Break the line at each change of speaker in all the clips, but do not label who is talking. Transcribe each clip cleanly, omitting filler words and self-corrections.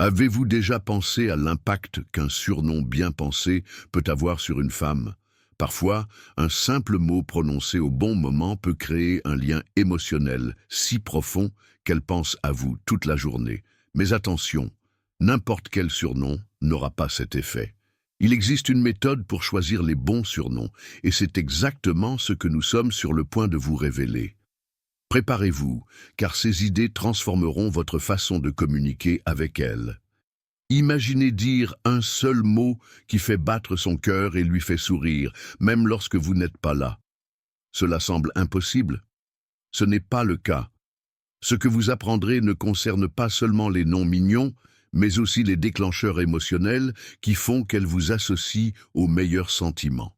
Avez-vous déjà pensé à l'impact qu'un surnom bien pensé peut avoir sur une femme? Parfois, un simple mot prononcé au bon moment peut créer un lien émotionnel si profond qu'elle pense à vous toute la journée. Mais attention, n'importe quel surnom n'aura pas cet effet. Il existe une méthode pour choisir les bons surnoms, et c'est exactement ce que nous sommes sur le point de vous révéler. Préparez-vous, car ces idées transformeront votre façon de communiquer avec elle. Imaginez dire un seul mot qui fait battre son cœur et lui fait sourire, même lorsque vous n'êtes pas là. Cela semble impossible? Ce n'est pas le cas. Ce que vous apprendrez ne concerne pas seulement les noms mignons, mais aussi les déclencheurs émotionnels qui font qu'elle vous associe aux meilleurs sentiments.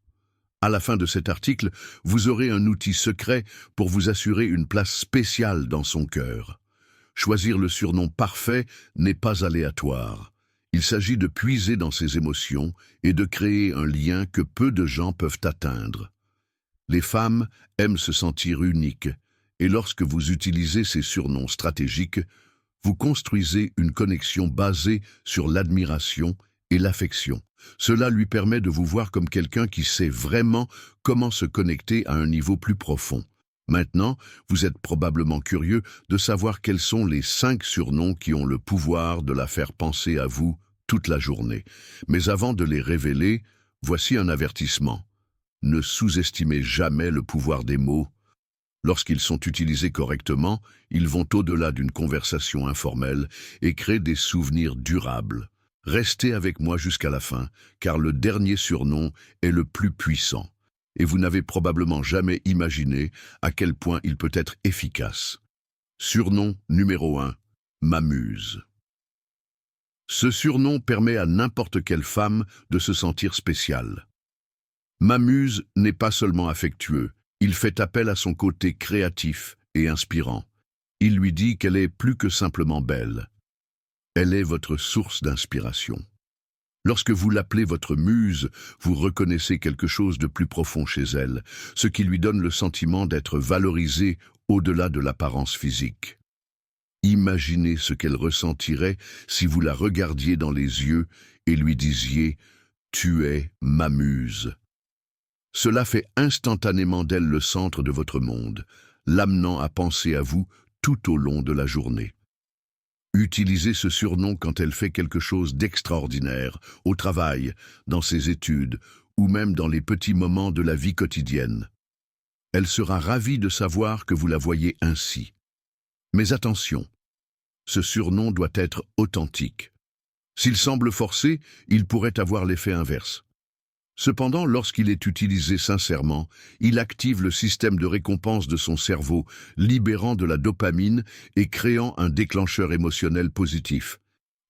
À la fin de cet article, vous aurez un outil secret pour vous assurer une place spéciale dans son cœur. Choisir le surnom parfait n'est pas aléatoire. Il s'agit de puiser dans ses émotions et de créer un lien que peu de gens peuvent atteindre. Les femmes aiment se sentir uniques, et lorsque vous utilisez ces surnoms stratégiques, vous construisez une connexion basée sur l'admiration et l'affection. Cela lui permet de vous voir comme quelqu'un qui sait vraiment comment se connecter à un niveau plus profond. Maintenant, vous êtes probablement curieux de savoir quels sont les 5 surnoms qui ont le pouvoir de la faire penser à vous toute la journée. Mais avant de les révéler, voici un avertissement. Ne sous-estimez jamais le pouvoir des mots. Lorsqu'ils sont utilisés correctement, ils vont au-delà d'une conversation informelle et créent des souvenirs durables. Restez avec moi jusqu'à la fin, car le dernier surnom est le plus puissant. Et vous n'avez probablement jamais imaginé à quel point il peut être efficace. Surnom numéro 1, M'amuse. Ce surnom permet à n'importe quelle femme de se sentir spéciale. M'amuse n'est pas seulement affectueux, il fait appel à son côté créatif et inspirant. Il lui dit qu'elle est plus que simplement belle. Elle est votre source d'inspiration. Lorsque vous l'appelez votre muse, vous reconnaissez quelque chose de plus profond chez elle, ce qui lui donne le sentiment d'être valorisée au-delà de l'apparence physique. Imaginez ce qu'elle ressentirait si vous la regardiez dans les yeux et lui disiez « Tu es ma muse ». Cela fait instantanément d'elle le centre de votre monde, l'amenant à penser à vous tout au long de la journée. Utilisez ce surnom quand elle fait quelque chose d'extraordinaire, au travail, dans ses études, ou même dans les petits moments de la vie quotidienne. Elle sera ravie de savoir que vous la voyez ainsi. Mais attention, ce surnom doit être authentique. S'il semble forcé, il pourrait avoir l'effet inverse. Cependant, lorsqu'il est utilisé sincèrement, il active le système de récompense de son cerveau, libérant de la dopamine et créant un déclencheur émotionnel positif.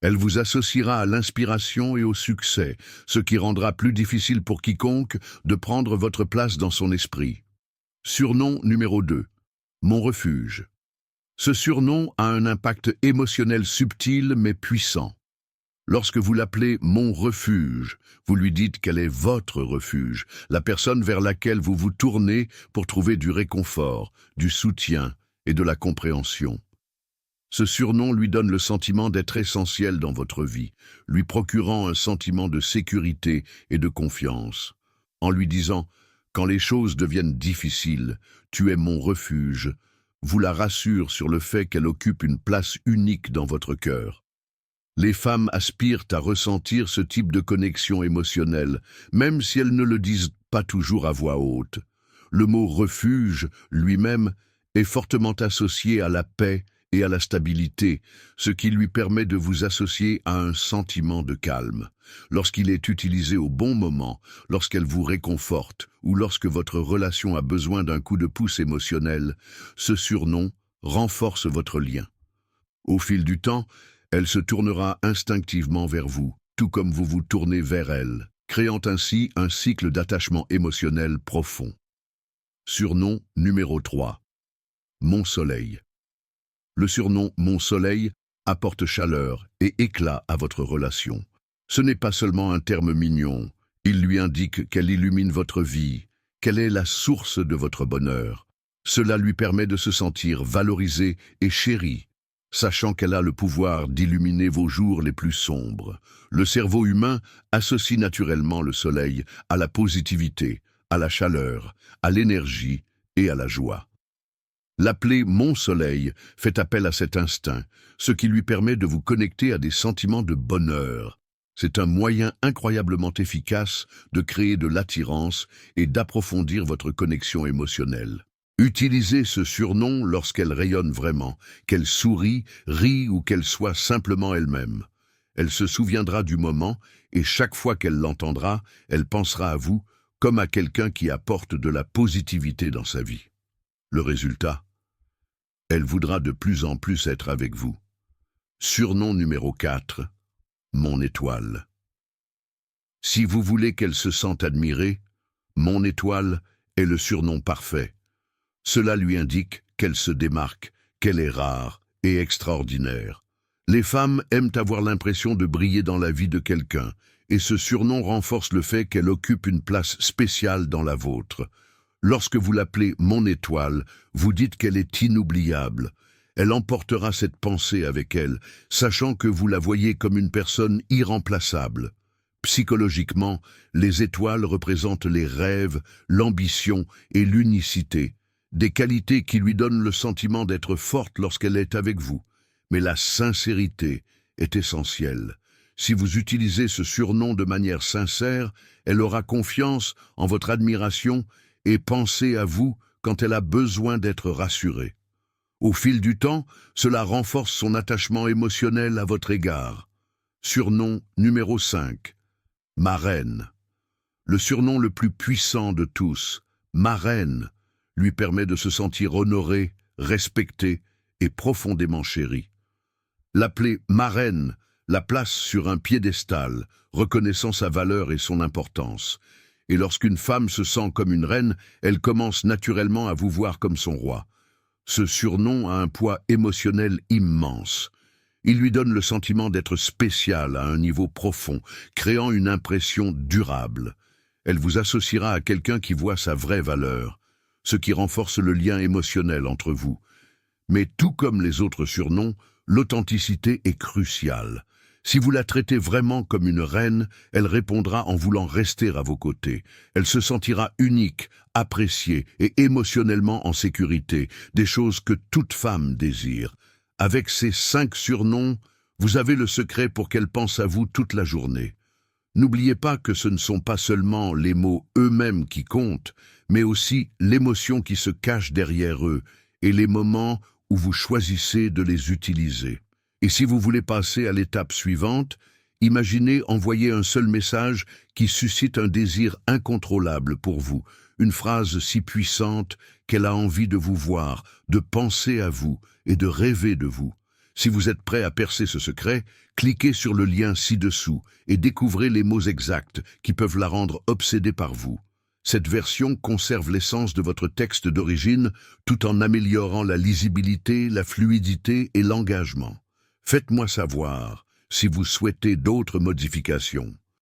Elle vous associera à l'inspiration et au succès, ce qui rendra plus difficile pour quiconque de prendre votre place dans son esprit. Surnom numéro 2. Mon refuge. Ce surnom a un impact émotionnel subtil mais puissant. Lorsque vous l'appelez « mon refuge », vous lui dites qu'elle est votre refuge, la personne vers laquelle vous vous tournez pour trouver du réconfort, du soutien et de la compréhension. Ce surnom lui donne le sentiment d'être essentiel dans votre vie, lui procurant un sentiment de sécurité et de confiance. En lui disant « quand les choses deviennent difficiles, tu es mon refuge », vous la rassure sur le fait qu'elle occupe une place unique dans votre cœur. Les femmes aspirent à ressentir ce type de connexion émotionnelle, même si elles ne le disent pas toujours à voix haute. Le mot « refuge » lui-même est fortement associé à la paix et à la stabilité, ce qui lui permet de vous associer à un sentiment de calme. Lorsqu'il est utilisé au bon moment, lorsqu'elle vous réconforte ou lorsque votre relation a besoin d'un coup de pouce émotionnel, ce surnom renforce votre lien. Au fil du temps, elle se tournera instinctivement vers vous, tout comme vous vous tournez vers elle, créant ainsi un cycle d'attachement émotionnel profond. Surnom numéro 3. Mon soleil. Le surnom Mon soleil apporte chaleur et éclat à votre relation. Ce n'est pas seulement un terme mignon, il lui indique qu'elle illumine votre vie, qu'elle est la source de votre bonheur. Cela lui permet de se sentir valorisé et chéri, sachant qu'elle a le pouvoir d'illuminer vos jours les plus sombres. Le cerveau humain associe naturellement le soleil à la positivité, à la chaleur, à l'énergie et à la joie. L'appeler Mon Soleil fait appel à cet instinct, ce qui lui permet de vous connecter à des sentiments de bonheur. C'est un moyen incroyablement efficace de créer de l'attirance et d'approfondir votre connexion émotionnelle. Utilisez ce surnom lorsqu'elle rayonne vraiment, qu'elle sourit, rit ou qu'elle soit simplement elle-même. Elle se souviendra du moment et chaque fois qu'elle l'entendra, elle pensera à vous comme à quelqu'un qui apporte de la positivité dans sa vie. Le résultat? Elle voudra de plus en plus être avec vous. Surnom numéro 4, Mon Étoile. Si vous voulez qu'elle se sente admirée, Mon Étoile est le surnom parfait. Cela lui indique qu'elle se démarque, qu'elle est rare et extraordinaire. Les femmes aiment avoir l'impression de briller dans la vie de quelqu'un, et ce surnom renforce le fait qu'elle occupe une place spéciale dans la vôtre. Lorsque vous l'appelez Mon Étoile, vous dites qu'elle est inoubliable. Elle emportera cette pensée avec elle, sachant que vous la voyez comme une personne irremplaçable. Psychologiquement, les étoiles représentent les rêves, l'ambition et l'unicité, des qualités qui lui donnent le sentiment d'être forte lorsqu'elle est avec vous. Mais la sincérité est essentielle. Si vous utilisez ce surnom de manière sincère, elle aura confiance en votre admiration et pensez à vous quand elle a besoin d'être rassurée. Au fil du temps, cela renforce son attachement émotionnel à votre égard. Surnom numéro 5. Ma reine. Le surnom le plus puissant de tous, ma reine, lui permet de se sentir honorée, respectée et profondément chérie. L'appeler ma reine la place sur un piédestal, reconnaissant sa valeur et son importance. Et lorsqu'une femme se sent comme une reine, elle commence naturellement à vous voir comme son roi. Ce surnom a un poids émotionnel immense. Il lui donne le sentiment d'être spécial à un niveau profond, créant une impression durable. Elle vous associera à quelqu'un qui voit sa vraie valeur, ce qui renforce le lien émotionnel entre vous. Mais tout comme les autres surnoms, l'authenticité est cruciale. Si vous la traitez vraiment comme une reine, elle répondra en voulant rester à vos côtés. Elle se sentira unique, appréciée et émotionnellement en sécurité, des choses que toute femme désire. Avec ces 5 surnoms, vous avez le secret pour qu'elle pense à vous toute la journée. N'oubliez pas que ce ne sont pas seulement les mots eux-mêmes qui comptent, mais aussi l'émotion qui se cache derrière eux et les moments où vous choisissez de les utiliser. Et si vous voulez passer à l'étape suivante, imaginez envoyer un seul message qui suscite un désir incontrôlable pour vous, une phrase si puissante qu'elle a envie de vous voir, de penser à vous et de rêver de vous. Si vous êtes prêt à percer ce secret, cliquez sur le lien ci-dessous et découvrez les mots exacts qui peuvent la rendre obsédée par vous. Cette version conserve l'essence de votre texte d'origine tout en améliorant la lisibilité, la fluidité et l'engagement. Faites-moi savoir si vous souhaitez d'autres modifications.